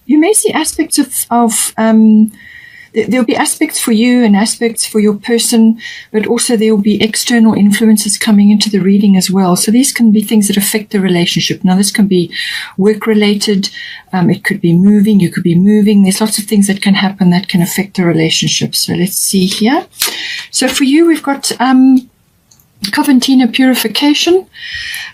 you may see aspects there'll be aspects for you and aspects for your person, but also there will be external influences coming into the reading as well. So these can be things that affect the relationship. Now, this can be work-related. It could be moving. You could be moving. There's lots of things that can happen that can affect the relationship. So let's see here. So for you, we've got Coventina purification.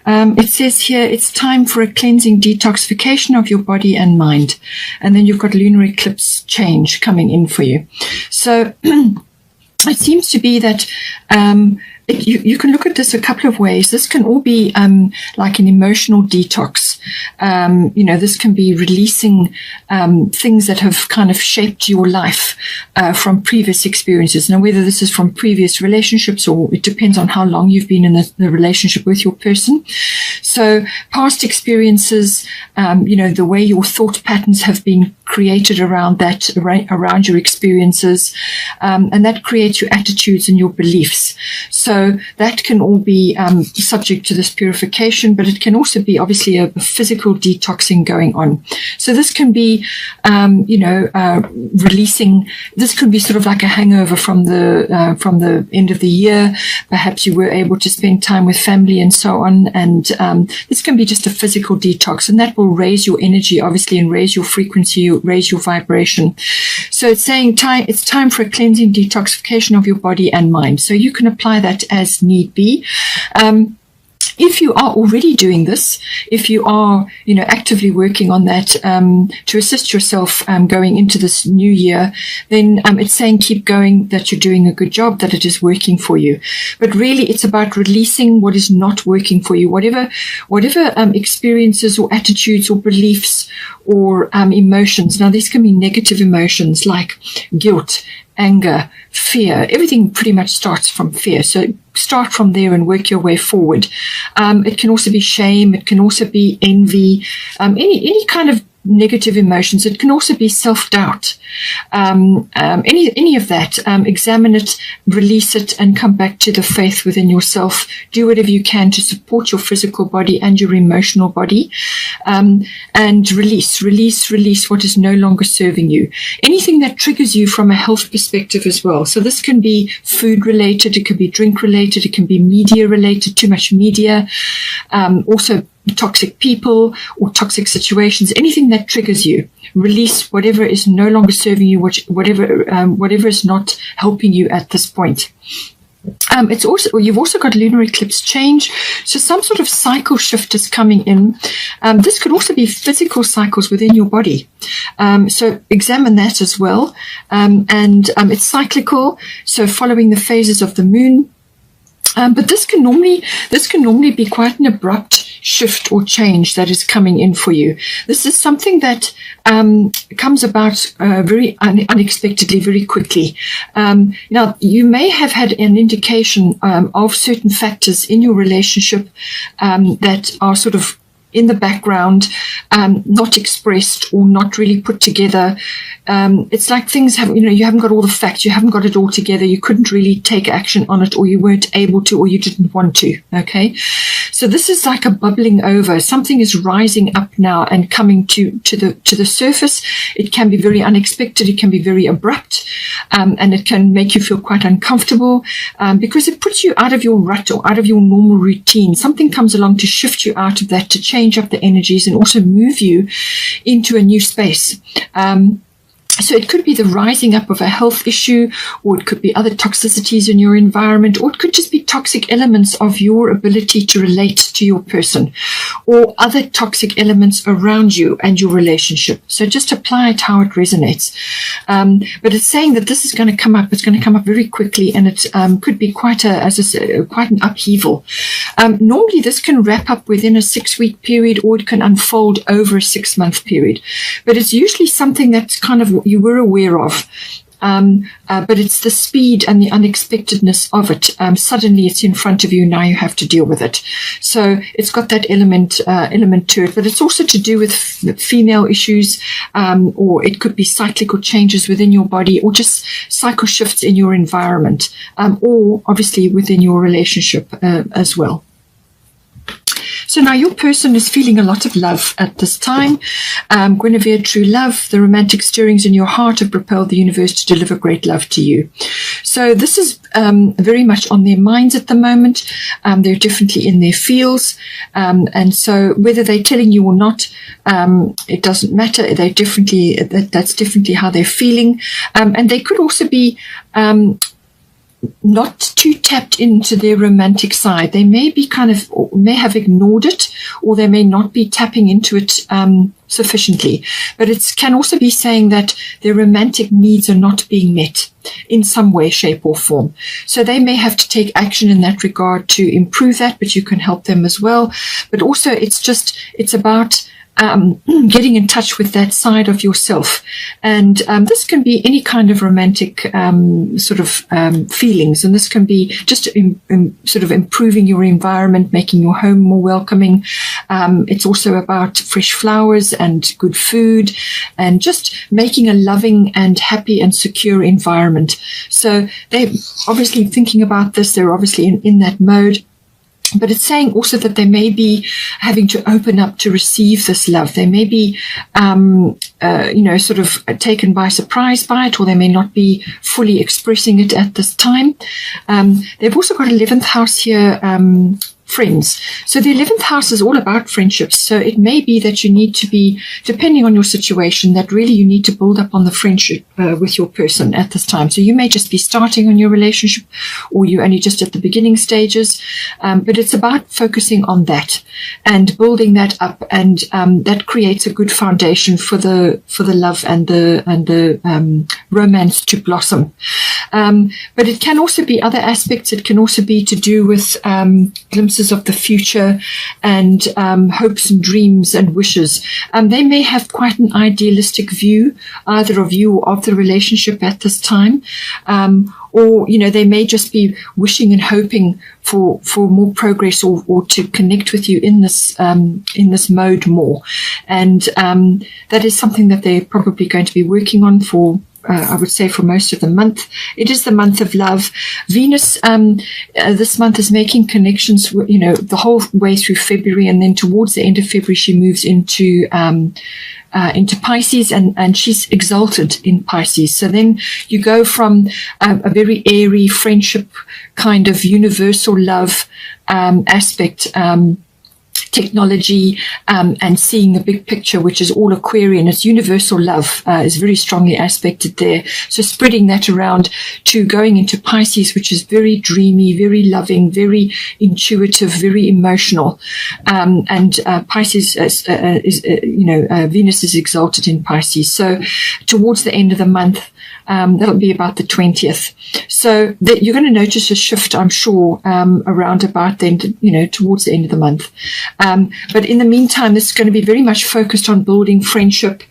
It says here it's time for a cleansing detoxification of your body and mind. And then you've got lunar eclipse change coming in for you. So it seems to be that you can look at this a couple of ways. This can all be like an emotional detox. This can be releasing things that have kind of shaped your life from previous experiences. Now, whether this is from previous relationships or it depends on how long you've been in the relationship with your person. So past experiences, the way your thought patterns have been created around that, around your experiences, and that creates your attitudes and your beliefs. So that can all be subject to this purification, but it can also be obviously a physical detoxing going on. So this can be, releasing. This could be sort of like a hangover from the end of the year. Perhaps you were able to spend time with family and so on, and this can be just a physical detox, and that will raise your energy, obviously, and raise your frequency, raise your vibration. So it's saying it's time for a cleansing detoxification of your body and mind. So you can apply that as need be. If you are already doing this, if you are, actively working on that to assist yourself going into this new year, then it's saying keep going, that you're doing a good job, that it is working for you. But really, it's about releasing what is not working for you, whatever experiences or attitudes or beliefs or emotions. Now, these can be negative emotions like guilt, anger, fear. Everything pretty much starts from fear. So start from there and work your way forward. It can also be shame. It can also be envy. Any kind of negative emotions. It can also be self-doubt. Any of that. Examine it, release it, and come back to the faith within yourself. Do whatever you can to support your physical body and your emotional body, and release what is no longer serving you. Anything that triggers you from a health perspective as well. So this can be food related, it can be drink related, it can be media related, too much media, also toxic people or toxic situations, anything that triggers you. Release whatever is no longer serving you, whatever is not helping you at this point. You've also got lunar eclipse change, so some sort of cycle shift is coming in. This could also be physical cycles within your body. So examine that as well. It's cyclical, so following the phases of the moon. But this can normally be quite an abrupt shift or change that is coming in for you. This is something that comes about very unexpectedly, very quickly. Now, you may have had an indication of certain factors in your relationship that are sort of in the background, not expressed or not really put together. It's like things haven't, you haven't got all the facts, you haven't got it all together, you couldn't really take action on it, or you weren't able to, or you didn't want to, okay? So this is like a bubbling over. Something is rising up now and coming to the surface. It can be very unexpected, it can be very abrupt, and it can make you feel quite uncomfortable, because it puts you out of your rut or out of your normal routine. Something comes along to shift you out of that, to change up the energies and also move you into a new space. So it could be the rising up of a health issue, or it could be other toxicities in your environment, or it could just be toxic elements of your ability to relate to your person, or other toxic elements around you and your relationship. So just apply it how it resonates. But it's saying that this is going to come up. It's going to come up very quickly, and it could be quite an upheaval. Normally, this can wrap up within a 6-week period, or it can unfold over a 6-month period. But it's usually something that's kind of you were aware of, but it's the speed and the unexpectedness of it. Suddenly it's in front of you, now you have to deal with it. So it's got that element to it, but it's also to do with female issues, or it could be cyclical changes within your body, or just cycle shifts in your environment, or obviously within your relationship as well. So now your person is feeling a lot of love at this time. Guinevere, true love, the romantic stirrings in your heart have propelled the universe to deliver great love to you. So this is very much on their minds at the moment. They're definitely in their feels. And so whether they're telling you or not, it doesn't matter. That's definitely how they're feeling. And they could also be not too tapped into their romantic side. They may be may have ignored it, or they may not be tapping into it sufficiently. But it can also be saying that their romantic needs are not being met in some way, shape, or form. So they may have to take action in that regard to improve that, but you can help them as well. But also it's about getting in touch with that side of yourself. And this can be any kind of romantic feelings. And this can be just sort of improving your environment, making your home more welcoming. It's also about fresh flowers and good food and just making a loving and happy and secure environment. So they're obviously thinking about this. They're obviously in that mode. But it's saying also that they may be having to open up to receive this love. They may be, sort of taken by surprise by it, or they may not be fully expressing it at this time. They've also got 11th house here, friends. So the 11th house is all about friendships. So it may be that you need to be, depending on your situation, that really you need to build up on the friendship with your person at this time. So you may just be starting on your relationship, or you're only just at the beginning stages. But it's about focusing on that and building that up, and that creates a good foundation for the love and the romance to blossom. But it can also be other aspects. It can also be to do with glimpses of the future and hopes and dreams and wishes. They may have quite an idealistic view, either of you or of the relationship at this time. Or, they may just be wishing and hoping for more progress or to connect with you in this mode more. And that is something that they're probably going to be working on for, I would say, for most of the month. It is the month of love. Venus this month is making connections, the whole way through February, and then towards the end of February she moves into Pisces, and she's exalted in Pisces. So then you go from a very airy friendship kind of universal love aspect, technology, and seeing the big picture, which is all Aquarian. It's universal love is very strongly aspected there. So spreading that around to going into Pisces, which is very dreamy, very loving, very intuitive, very emotional. And Pisces is Venus is exalted in Pisces. So towards the end of the month, that'll be about the 20th. So you're going to notice a shift, I'm sure, around about then, towards the end of the month. But in the meantime, this is going to be very much focused on building friendship,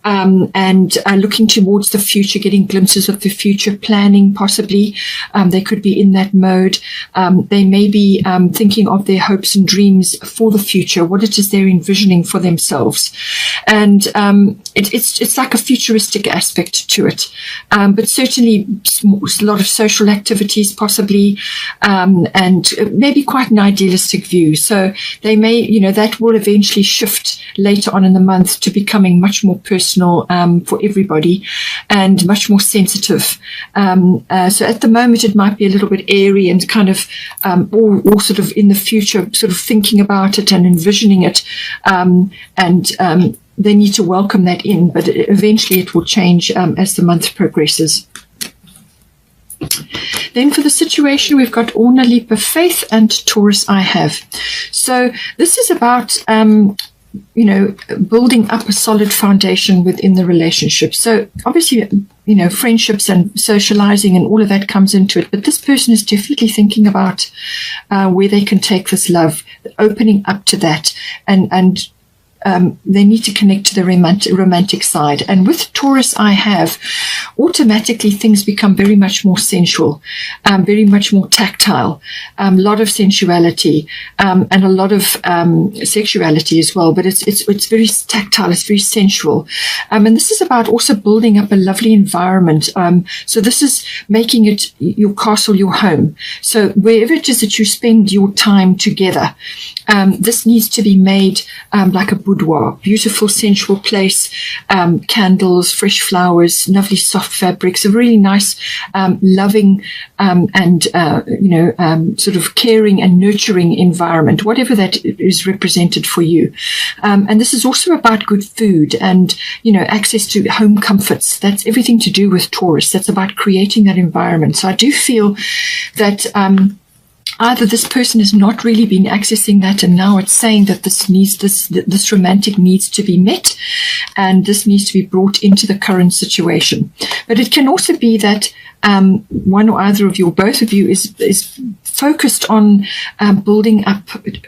and looking towards the future, getting glimpses of the future, planning possibly. They could be in that mode. They may be thinking of their hopes and dreams for the future, what it is they're envisioning for themselves. And it's like a futuristic aspect to it. But certainly a lot of social activities possibly, and maybe quite an idealistic view. So they may, that will eventually shift later on in the month to becoming much more personal for everybody, and much more sensitive. So at the moment it might be a little bit airy and kind of all sort of in the future, sort of thinking about it and envisioning it, and they need to welcome that in, but eventually it will change as the month progresses. Then for the situation, we've got Orna, Leap of Faith, and Taurus I Have. So this is about, building up a solid foundation within the relationship. So obviously, friendships and socializing and all of that comes into it. But this person is definitely thinking about where they can take this love, opening up to that, and they need to connect to the romantic side. And with Taurus I Have, automatically things become very much more sensual, very much more tactile, a lot of sensuality, and a lot of sexuality as well. But it's very tactile, it's very sensual. And this is about also building up a lovely environment. So this is making it your castle, your home. So wherever it is that you spend your time together, this needs to be made like a boudoir, beautiful, sensual place, candles, fresh flowers, lovely soft fabrics, a really nice, loving, and sort of caring and nurturing environment, whatever that is represented for you. And this is also about good food and, access to home comforts. That's everything to do with Taurus. That's about creating that environment. So I do feel that either this person has not really been accessing that, and now it's saying that this romantic needs to be met, and this needs to be brought into the current situation. But it can also be that one or either of you, or both of you, is focused on building up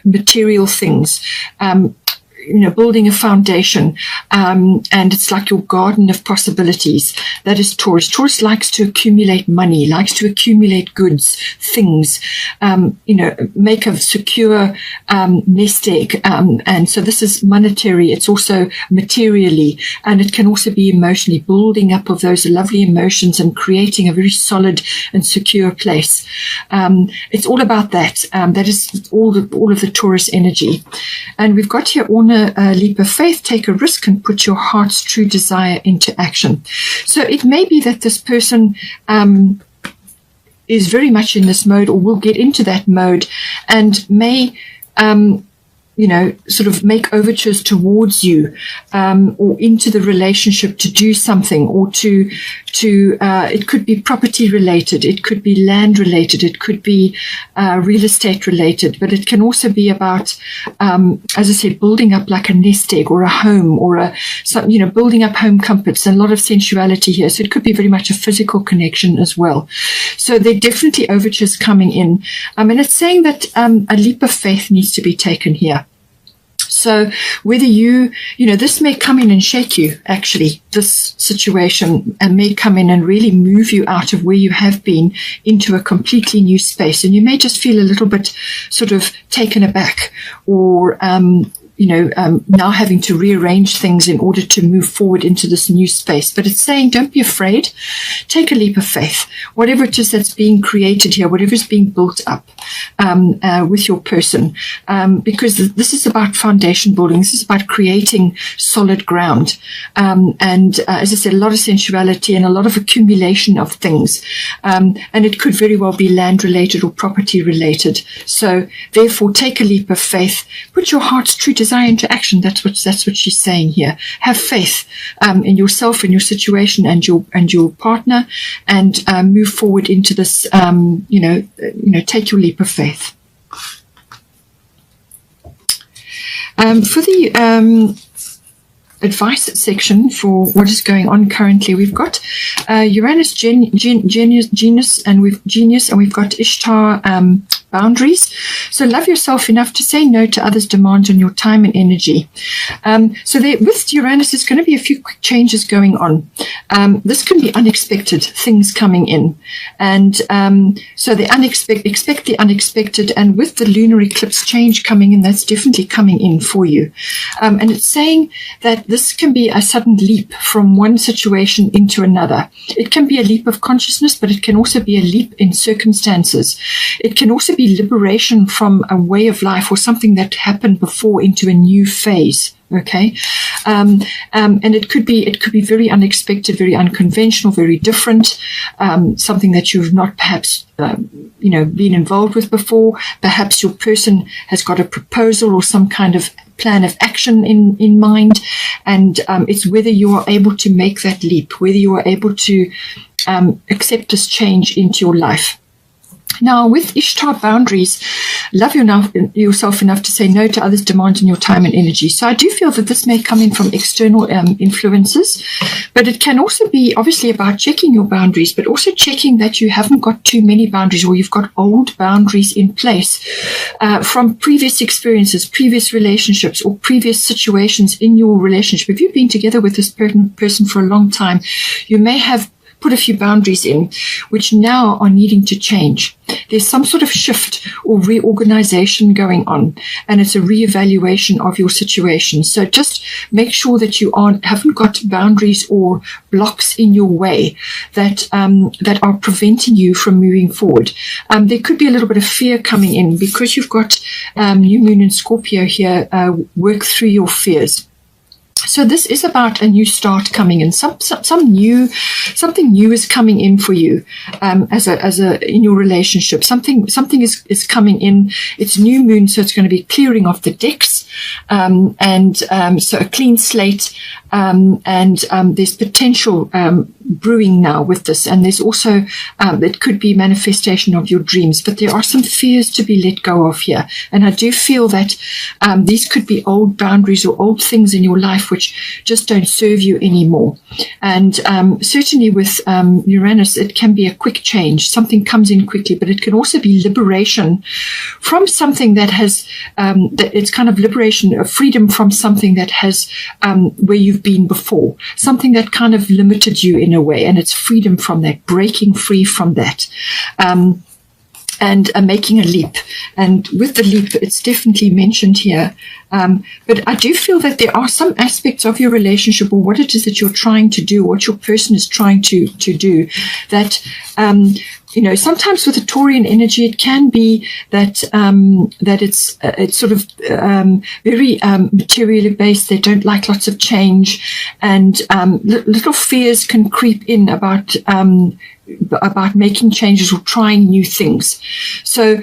material things. Building a foundation, and it's like your garden of possibilities. That is Taurus. Taurus likes to accumulate money, likes to accumulate goods, things, make a secure nest egg. And so this is monetary. It's also materially, and it can also be emotionally, building up of those lovely emotions and creating a very solid and secure place. It's all about that. That is all of the Taurus energy. And we've got here a leap of faith, take a risk and put your heart's true desire into action. So it may be that this person is very much in this mode, or will get into that mode, and may sort of make overtures towards you, or into the relationship to do something, or to it could be property related, it could be land related, it could be real estate related, but it can also be about, as I said, building up like a nest egg or a home, or building up home comforts, and a lot of sensuality here. So it could be very much a physical connection as well. So there are definitely overtures coming in. And it's saying that a leap of faith needs to be taken here. So whether this may come in and shake you, actually, this situation, and may come in and really move you out of where you have been into a completely new space. And you may just feel a little bit sort of taken aback, or now having to rearrange things in order to move forward into this new space. But it's saying, don't be afraid. Take a leap of faith. Whatever it is that's being created here, whatever is being built up with your person, because this is about foundation building. This is about creating solid ground. And as I said, a lot of sensuality and a lot of accumulation of things. And it could very well be land related or property related. So therefore, take a leap of faith. Put your heart's true desire into action. That's what she's saying here. Have faith in yourself, in your situation, and your partner, and move forward into this. Take your leap of faith. For the advice section for what is going on currently, we've got Uranus genius, and we've got Ishtar boundaries. So love yourself enough to say no to others' demands on your time and energy. So there, with Uranus, there's going to be a few quick changes going on. This can be unexpected things coming in, and so expect the unexpected. And with the lunar eclipse change coming in, that's definitely coming in for you. And it's saying that this can be a sudden leap from one situation into another. It can be a leap of consciousness, but it can also be a leap in circumstances. It can also be liberation from a way of life or something that happened before into a new phase. Okay, and it could be very unexpected, very unconventional, very different, something that you've not perhaps been involved with before. Perhaps your person has got a proposal or some kind of plan of action in mind, and it's whether you are able to make that leap, whether you are able to accept this change into your life. Now, with Ishtar boundaries, love yourself enough to say no to others' demands on your time and energy. So I do feel that this may come in from external influences, but it can also be obviously about checking your boundaries, but also checking that you haven't got too many boundaries, or you've got old boundaries in place from previous experiences, previous relationships, or previous situations in your relationship. If you've been together with this person for a long time, you may have put a few boundaries in, which now are needing to change. There's some sort of shift or reorganization going on, and it's a reevaluation of your situation. So just make sure that you haven't got boundaries or blocks in your way that are preventing you from moving forward. There could be a little bit of fear coming in because you've got New Moon in Scorpio here. Work through your fears. So this is about a new start coming in. Something new is coming in for you in your relationship. Something is coming in. It's new moon, so it's going to be clearing off the decks, so a clean slate. There's potential brewing now with this, and there's also it could be manifestation of your dreams, but there are some fears to be let go of here. And I do feel that these could be old boundaries or old things in your life which just don't serve you anymore. And certainly with Uranus, it can be a quick change. Something comes in quickly, but it can also be liberation from something that has that it's kind of liberation, a freedom from something that has where you've been before, something that kind of limited you in a way, and it's freedom from that, breaking free from that. And making a leap. And with the leap, it's definitely mentioned here. But I do feel that there are some aspects of your relationship, or what it is that you're trying to do, what your person is trying to do, that, sometimes with the Taurian energy, it can be that it's sort of very materially based. They don't like lots of change, and little fears can creep in about making changes or trying new things. So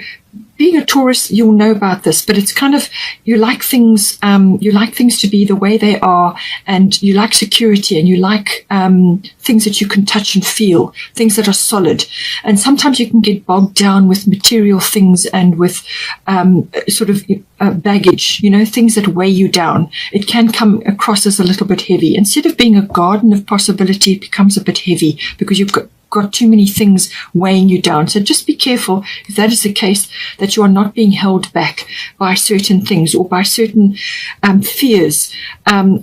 being a Taurus, you'll know about this, but it's kind of, you like things to be the way they are, and you like security, and you like things that you can touch and feel, things that are solid. And sometimes you can get bogged down with material things and with baggage, things that weigh you down. It can come across as a little bit heavy. Instead of being a garden of possibility, it becomes a bit heavy because you've got too many things weighing you down. So just be careful, if that is the case, that you are not being held back by certain things or by certain fears,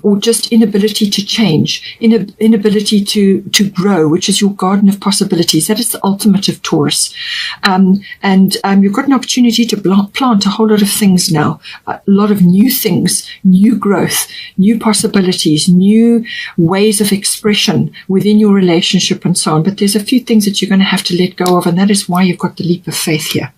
or just inability to change, inability to grow, which is your garden of possibilities. That is the ultimate of Taurus. You've got an opportunity to plant a whole lot of things now, a lot of new things, new growth, new possibilities, new ways of expression within your relationship and so on. But there's a few things that you're going to have to let go of, and that is why you've got the leap of faith here.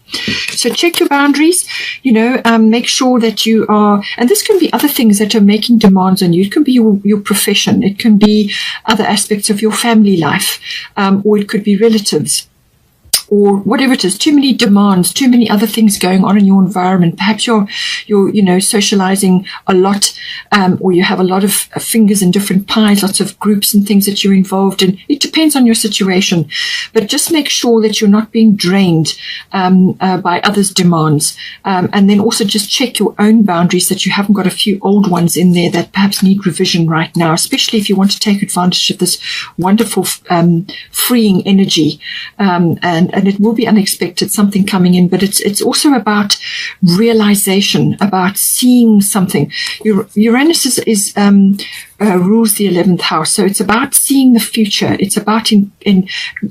So check your boundaries, make sure that you are, and this can be other things that are making demands on you. It can be your profession, it can be other aspects of your family life, or it could be relatives, or whatever it is. Too many demands, too many other things going on in your environment. Perhaps you're socializing a lot, or you have a lot of fingers in different pies, lots of groups and things that you're involved in. It depends on your situation, but just make sure that you're not being drained by others' demands, and then also just check your own boundaries, that you haven't got a few old ones in there that perhaps need revision right now, especially if you want to take advantage of this wonderful freeing energy, and it will be unexpected, something coming in, but it's also about realization, about seeing something. Uranus is rules the 11th house, so it's about seeing the future. It's about in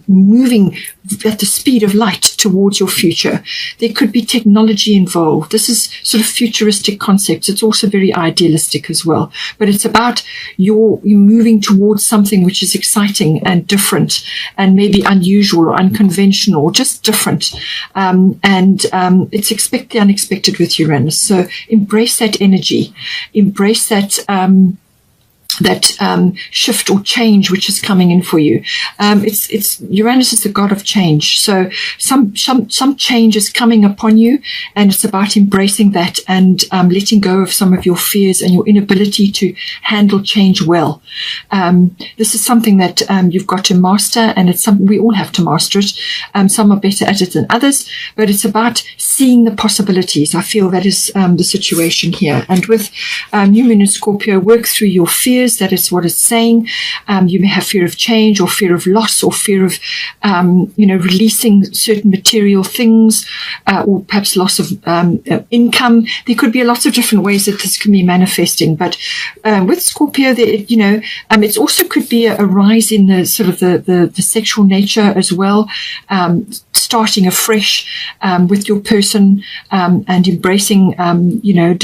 moving at the speed of light towards your future. There could be technology involved. This is sort of futuristic concepts. It's also very idealistic as well, but it's about you moving towards something which is exciting and different, and maybe unusual or unconventional, or just different. It's expect the unexpected with Uranus. So embrace that energy, embrace that shift or change which is coming in for you. It's Uranus is the god of change, so some change is coming upon you, and it's about embracing that and letting go of some of your fears and your inability to handle change well. This is something that you've got to master, and it's something we all have to master it. Some are better at it than others, but it's about seeing the possibilities. I feel that is the situation here. And with New Moon in Scorpio, work through your fears, is. That is what it's saying. You may have fear of change, or fear of loss, or fear of, releasing certain material things, or perhaps loss of income. There could be lots of different ways that this can be manifesting. But with Scorpio, it also could be a rise in the sort of the sexual nature as well, starting afresh with your person, and embracing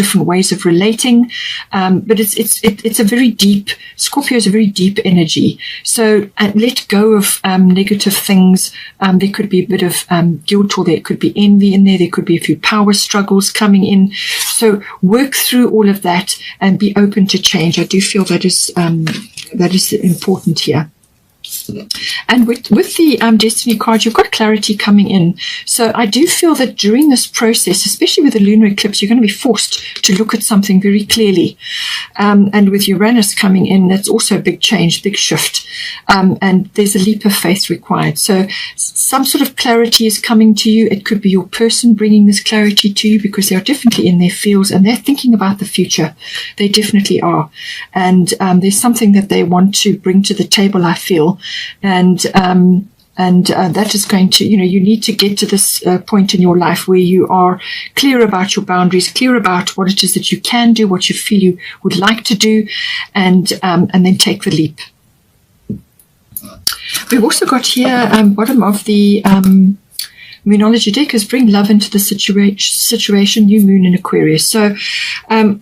different ways of relating. But it's a very deep, Scorpio is a very deep energy. So let go of negative things. There could be a bit of guilt, or there could be envy in there. There could be a few power struggles coming in. So work through all of that and be open to change. I do feel that is important here. And with the Destiny card, you've got clarity coming in. So I do feel that during this process, especially with the lunar eclipse, you're going to be forced to look at something very clearly. And with Uranus coming in, that's also a big change, big shift. And there's a leap of faith required. So some sort of clarity is coming to you. It could be your person bringing this clarity to you, because they are definitely in their fields and they're thinking about the future. They definitely are. And there's something that they want to bring to the table, I feel. And that is going to, you need to get to this point in your life where you are clear about your boundaries, clear about what it is that you can do, what you feel you would like to do, and then take the leap. We've also got here, bottom of the Moonology deck, is bring love into the situation, new moon in Aquarius. So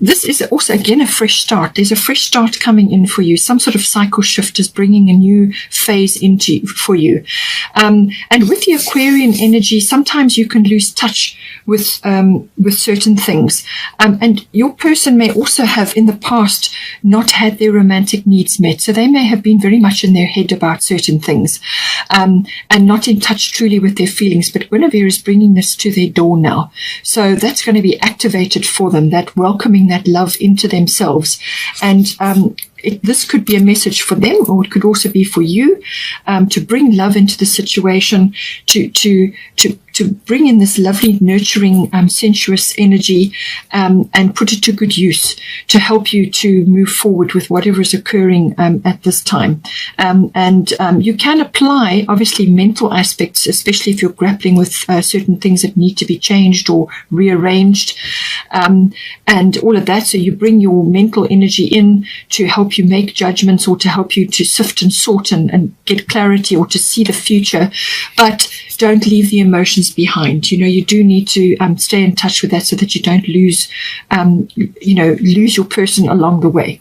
this is also, again, a fresh start. There's a fresh start coming in for you. Some sort of cycle shift is bringing a new phase for you. And with the Aquarian energy, sometimes you can lose touch with certain things. And your person may also have in the past not had their romantic needs met. So they may have been very much in their head about certain things, and not in touch truly with their feelings. But Guinevere is bringing this to their door now. So that's going to be activated for them, that welcoming that love into themselves. And this could be a message for them, or it could also be for you, to bring love into the situation, to bring in this lovely, nurturing, sensuous energy, and put it to good use to help you to move forward with whatever is occurring at this time. And you can apply, obviously, mental aspects, especially if you're grappling with certain things that need to be changed or rearranged, and all of that. So you bring your mental energy in to help you make judgments, or to help you to sift and sort and get clarity, or to see the future. But don't leave the emotions behind. You do need to stay in touch with that, so that you don't lose your person along the way.